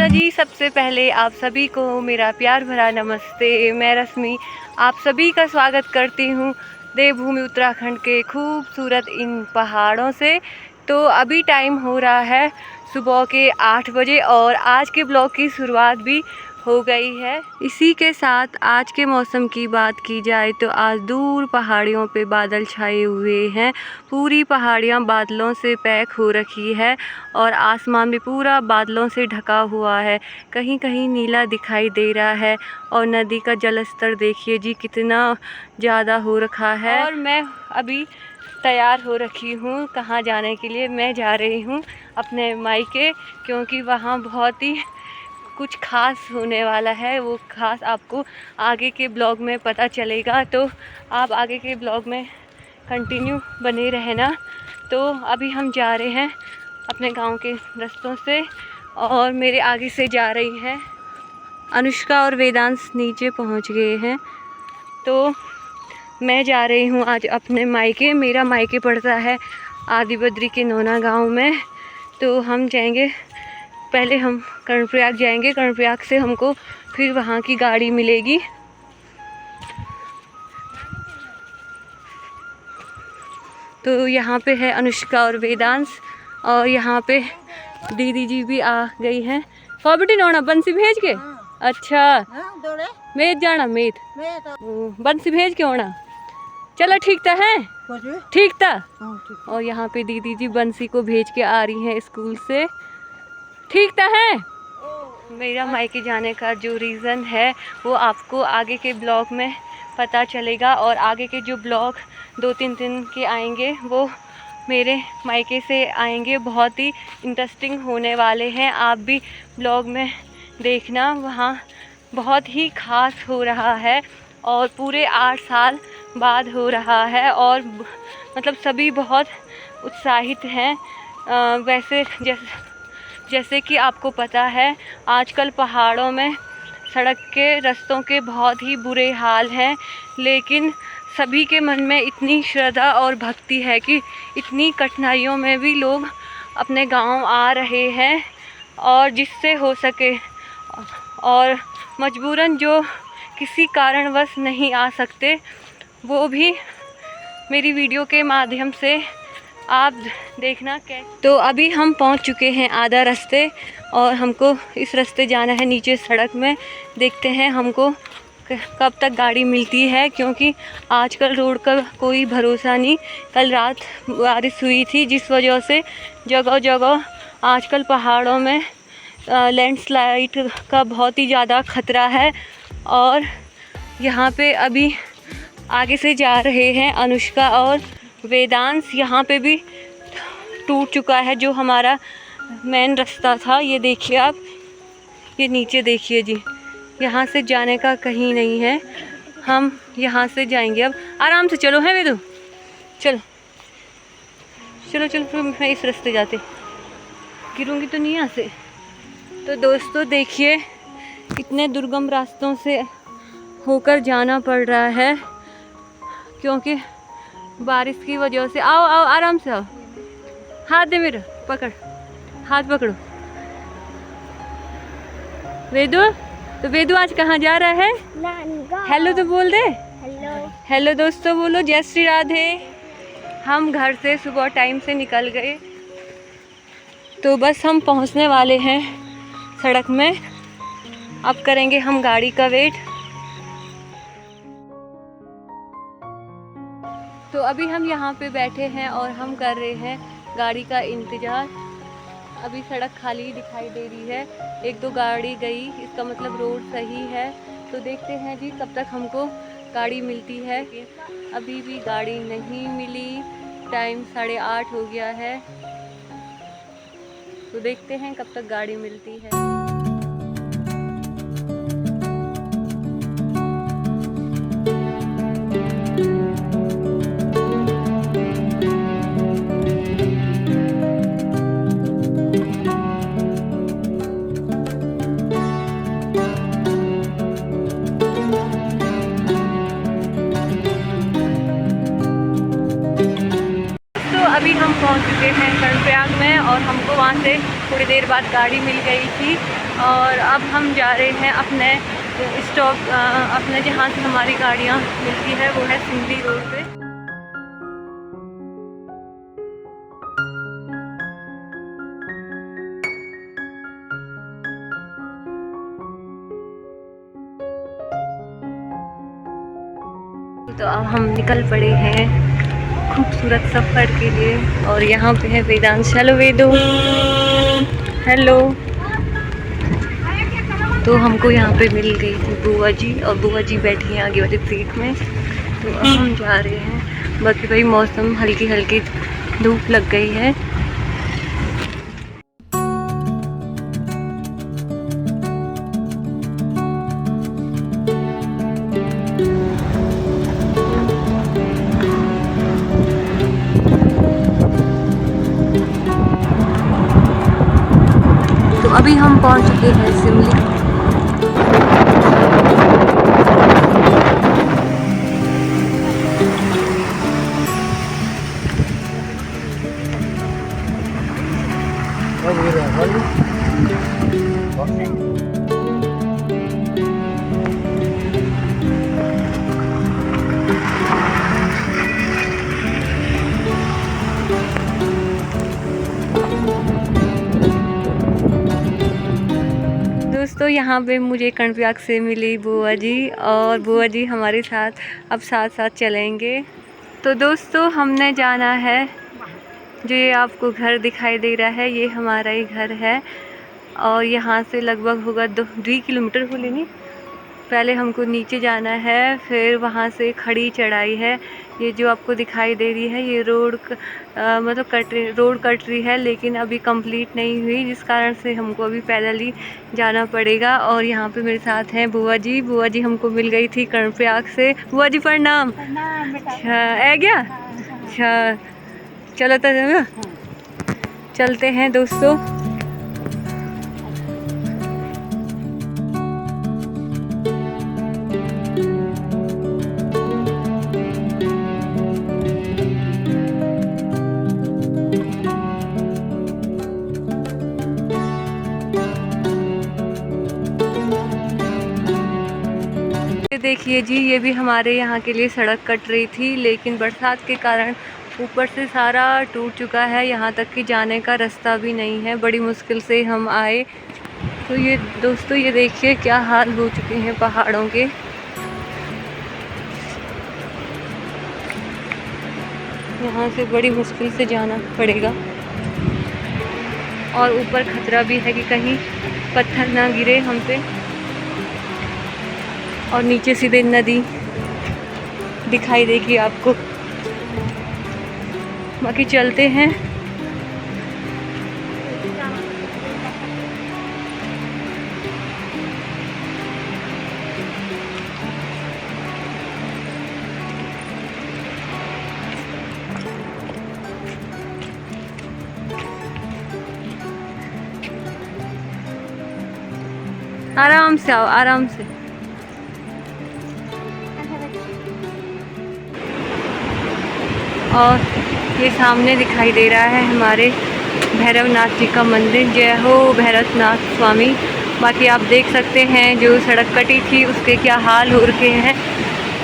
माता जी, सबसे पहले आप सभी को मेरा प्यार भरा नमस्ते। मैं रश्मि आप सभी का स्वागत करती हूँ देवभूमि उत्तराखंड के खूबसूरत इन पहाड़ों से। तो अभी टाइम हो रहा है सुबह के 8 बजे और आज के ब्लॉग की शुरुआत भी हो गई है। इसी के साथ आज के मौसम की बात की जाए तो आज दूर पहाड़ियों पे बादल छाए हुए हैं। पूरी पहाड़ियाँ बादलों से पैक हो रखी है और आसमान भी पूरा बादलों से ढका हुआ है। कहीं कहीं नीला दिखाई दे रहा है और नदी का जलस्तर देखिए जी कितना ज़्यादा हो रखा है। और मैं अभी तैयार हो रखी हूँ कहाँ जाने के लिए। मैं जा रही हूँ अपने मायके, क्योंकि वहाँ बहुत ही कुछ खास होने वाला है। वो खास आपको आगे के ब्लॉग में पता चलेगा, तो आप आगे के ब्लॉग में कंटिन्यू बने रहना। तो अभी हम जा रहे हैं अपने गांव के रास्तों से और मेरे आगे से जा रही हैं अनुष्का और वेदांश नीचे पहुंच गए हैं। तो मैं जा रही हूं आज अपने मायके। मेरा मायके पड़ता है आदिबद्री के नोना गांव में। तो हम जाएंगे, पहले हम कर्णप्रयाग जाएंगे। कर्णप्रयाग से हमको फिर वहाँ की गाड़ी मिलेगी। तो यहाँ पे है अनुष्का और वेदांश और यहाँ पे दीदी जी भी आ गई हैं। फॉबिटी नोना बंसी भेज के अच्छा मेद जाना मेद बंसी भेज के होना। चलो ठीक था है ठीक था। और यहाँ पे दीदी जी बंसी को भेज के आ रही हैं स्कूल से। ठीक था है। मेरा मायके जाने का जो रीज़न है वो आपको आगे के ब्लॉग में पता चलेगा और आगे के जो ब्लॉग 2-3 दिन के आएंगे वो मेरे मायके से आएंगे। बहुत ही इंटरेस्टिंग होने वाले हैं। आप भी ब्लॉग में देखना, वहाँ बहुत ही ख़ास हो रहा है और पूरे 8 साल बाद हो रहा है और मतलब सभी बहुत उत्साहित हैं। वैसे जैसे कि आपको पता है आजकल पहाड़ों में सड़क के रास्तों के बहुत ही बुरे हाल हैं, लेकिन सभी के मन में इतनी श्रद्धा और भक्ति है कि इतनी कठिनाइयों में भी लोग अपने गांव आ रहे हैं और जिससे हो सके। और मजबूरन जो किसी कारणवश नहीं आ सकते वो भी मेरी वीडियो के माध्यम से आप देखना। तो अभी हम पहुंच चुके हैं आधा रास्ते और हमको इस रास्ते जाना है नीचे सड़क में। देखते हैं हमको कब तक गाड़ी मिलती है, क्योंकि आजकल रोड का कोई भरोसा नहीं। कल रात बारिश हुई थी जिस वजह से जगह जगह आजकल पहाड़ों में लैंडस्लाइड का बहुत ही ज़्यादा खतरा है। और यहाँ पे अभी आगे से जा रहे हैं अनुष्का और वेदांश। यहाँ पे भी टूट चुका है जो हमारा मेन रास्ता था। ये देखिए आप, ये नीचे देखिए जी, यहाँ से जाने का कहीं नहीं है। हम यहाँ से जाएंगे। अब आराम से चलो है वेदू, चलो चलो चलो फिर मैं इस रास्ते जाते, गिरूंगी तो नहीं यहाँ से। तो दोस्तों देखिए कितने दुर्गम रास्तों से होकर जाना पड़ रहा है, क्योंकि बारिश की वजह से। आओ आओ आराम से आओ, हाथ दे मेरा, पकड़, हाथ पकड़ो। वेदू, तो वेदू आज कहाँ जा रहा है? हेलो तो बोल दे। हेलो हेलो दोस्तों बोलो, जय श्री राधे। हम घर से सुबह टाइम से निकल गए, तो बस हम पहुँचने वाले हैं सड़क में। अब करेंगे हम गाड़ी का वेट। तो अभी हम यहाँ पे बैठे हैं और हम कर रहे हैं गाड़ी का इंतज़ार। अभी सड़क खाली दिखाई दे रही है, 1-2 गाड़ी गई, इसका मतलब रोड सही है। तो देखते हैं जी कब तक हमको गाड़ी मिलती है। अभी भी गाड़ी नहीं मिली, टाइम 8:30 हो गया है। तो देखते हैं कब तक गाड़ी मिलती है। अभी हम पहुंच चुके हैं कर्णप्रयाग में और हमको वहां से थोड़ी देर बाद गाड़ी मिल गई थी और अब हम जा रहे हैं अपने स्टॉप, अपने जहाँ से हमारी गाड़ियाँ मिलती है वो है सिमली रोड पे। तो अब हम निकल पड़े हैं खूबसूरत सफ़र के लिए और यहाँ पे है वेदांश। Hello वेदो, hello. तो हमको यहाँ पे मिल गई थी बुआ जी और बुआ जी बैठी हैं आगे वाली सीट में। तो अब हम जा रहे हैं। बाकी भाई मौसम हल्की हल्की धूप लग गई है। अभी हम पहुंच चुके हैं सिमली। दोस्तों यहाँ पे मुझे कर्णप्रयाग से मिली बुआ जी और बुआ जी हमारे साथ अब साथ साथ चलेंगे। तो दोस्तों हमने जाना है, जो ये आपको घर दिखाई दे रहा है ये हमारा ही घर है और यहाँ से लगभग होगा 2 किलोमीटर हो लेनी। पहले हमको नीचे जाना है, फिर वहाँ से खड़ी चढ़ाई है। ये जो आपको दिखाई दे रही है ये रोड मतलब रोड कट रही है लेकिन अभी कंप्लीट नहीं हुई, जिस कारण से हमको अभी पैदल ही जाना पड़ेगा। और यहाँ पे मेरे साथ हैं बुआ जी। बुआ जी हमको मिल गई थी कर्णप्रयाग से। बुआ जी प्रणाम। अच्छा है क्या? अच्छा चलो तो चलते हैं दोस्तों। देखिए जी, ये भी हमारे यहाँ के लिए सड़क कट रही थी लेकिन बरसात के कारण ऊपर से सारा टूट चुका है, यहाँ तक कि जाने का रास्ता भी नहीं है। बड़ी मुश्किल से हम आए। तो ये दोस्तों ये देखिए क्या हाल हो चुके हैं पहाड़ों के। यहाँ से बड़ी मुश्किल से जाना पड़ेगा और ऊपर खतरा भी है कि कहीं पत्थर ना गिरे हम पे। और नीचे सीधे नदी दिखाई देगी आपको। बाकी चलते हैं। आराम से आओ, आराम से। और ये सामने दिखाई दे रहा है हमारे भैरवनाथ जी का मंदिर। जय हो भैरवनाथ स्वामी। बाकी आप देख सकते हैं जो सड़क कटी थी उसके क्या हाल हो रखे हैं।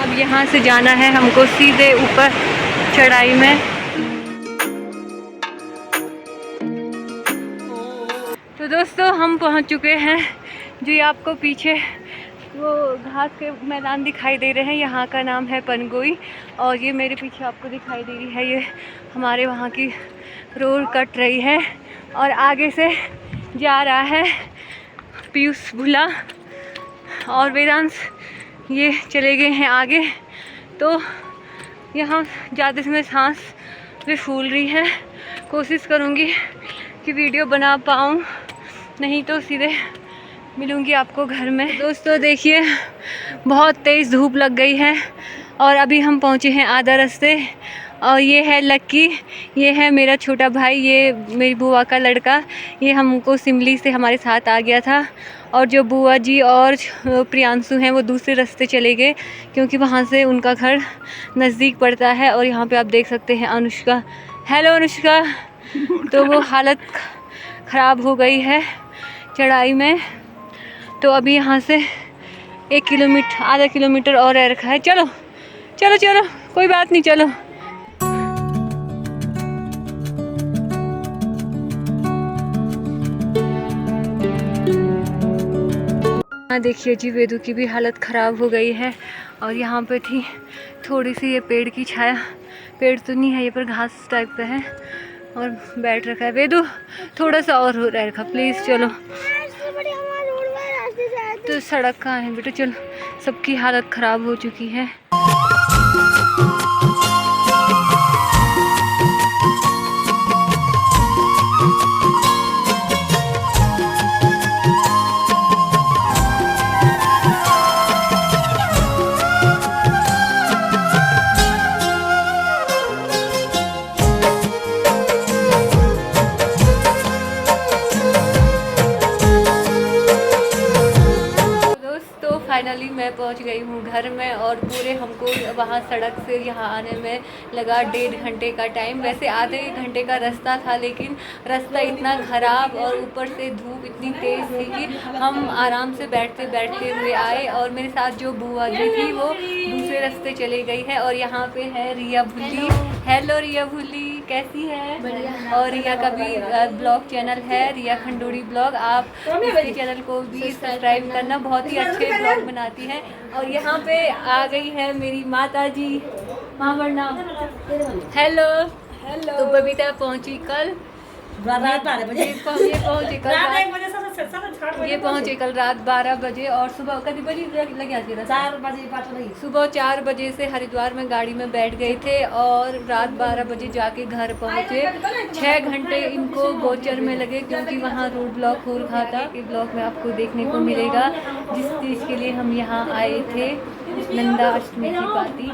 अब यहाँ से जाना है हमको सीधे ऊपर चढ़ाई में। तो दोस्तों हम पहुँच चुके हैं। जो ये आपको पीछे वो घास के मैदान दिखाई दे रहे हैं, यहाँ का नाम है पनगोई। और ये मेरे पीछे आपको दिखाई दे रही है ये हमारे वहाँ की रोड कट रही है। और आगे से जा रहा है पीयूष भुला और वेदांश, ये चले गए हैं आगे। तो यहाँ ज़्यादा समय सांस भी फूल रही है। कोशिश करूँगी कि वीडियो बना पाऊँ, नहीं तो सीधे मिलूँगी आपको घर में। दोस्तों देखिए बहुत तेज़ धूप लग गई है और अभी हम पहुँचे हैं आधा रास्ते। और ये है लक्की, ये है मेरा छोटा भाई, ये मेरी बुआ का लड़का। ये हमको सिमली से हमारे साथ आ गया था। और जो बुआ जी और प्रियांशु हैं वो दूसरे रास्ते चले गए क्योंकि वहाँ से उनका घर नज़दीक पड़ता है। और यहाँ पे आप देख सकते हैं अनुष्का। हेलो अनुष्का। तो वो हालत ख़राब हो गई है चढ़ाई में। तो अभी यहाँ से 1 किलोमीटर, आधा किलोमीटर और रह रखा है। चलो चलो चलो, कोई बात नहीं, चलो। देखिए जी, वेदू की भी हालत ख़राब हो गई है। और यहाँ पे थी थोड़ी सी ये पेड़ की छाया, पेड़ तो नहीं है ये, पर घास टाइप का है, और बैठ रखा है। वेदू थोड़ा सा और हो रखा, प्लीज़ चलो। तो सड़क कहाँ है बेटा, चलो। सबकी हालत ख़राब हो चुकी है। फाइनली मैं पहुंच गई हूँ घर में, और पूरे हमको वहाँ सड़क से यहाँ आने में लगा 1.5 घंटे का टाइम। वैसे आधे घंटे का रास्ता था, लेकिन रास्ता इतना ख़राब और ऊपर से धूप इतनी तेज़ थी कि हम आराम से बैठते बैठते हुए आए। और मेरे साथ जो बुआ जी थी वो दूसरे रास्ते चले गई है। और यहाँ पे है रिया भुल्ली। हेलो रिया भुल्ली, कैसी है? और रिया का भी ब्लॉग चैनल है, रिया खंडूड़ी ब्लॉग। आप इसके चैनल को भी सब्सक्राइब करना, बहुत ही अच्छे ब्लॉग बनाती है। और यहाँ पे आ गई है मेरी माता जी। माँ वरना हेलो हेलो। तो बबीता पहुँची कल, ये पहुँचे कल रात 12 बजे। और सुबह कभी बजे लगे 4 बजे, सुबह 4 बजे से हरिद्वार में गाड़ी में बैठ गए थे, और रात 12 बजे जाके घर पहुँचे। 6 घंटे इनको गोचर में लगे, क्योंकि वहाँ रोड ब्लॉक हो रखा था। इस ब्लॉक में आपको देखने को मिलेगा जिस चीज़ के लिए हम यहाँ आए थे, नंदा अष्टमी की पार्टी।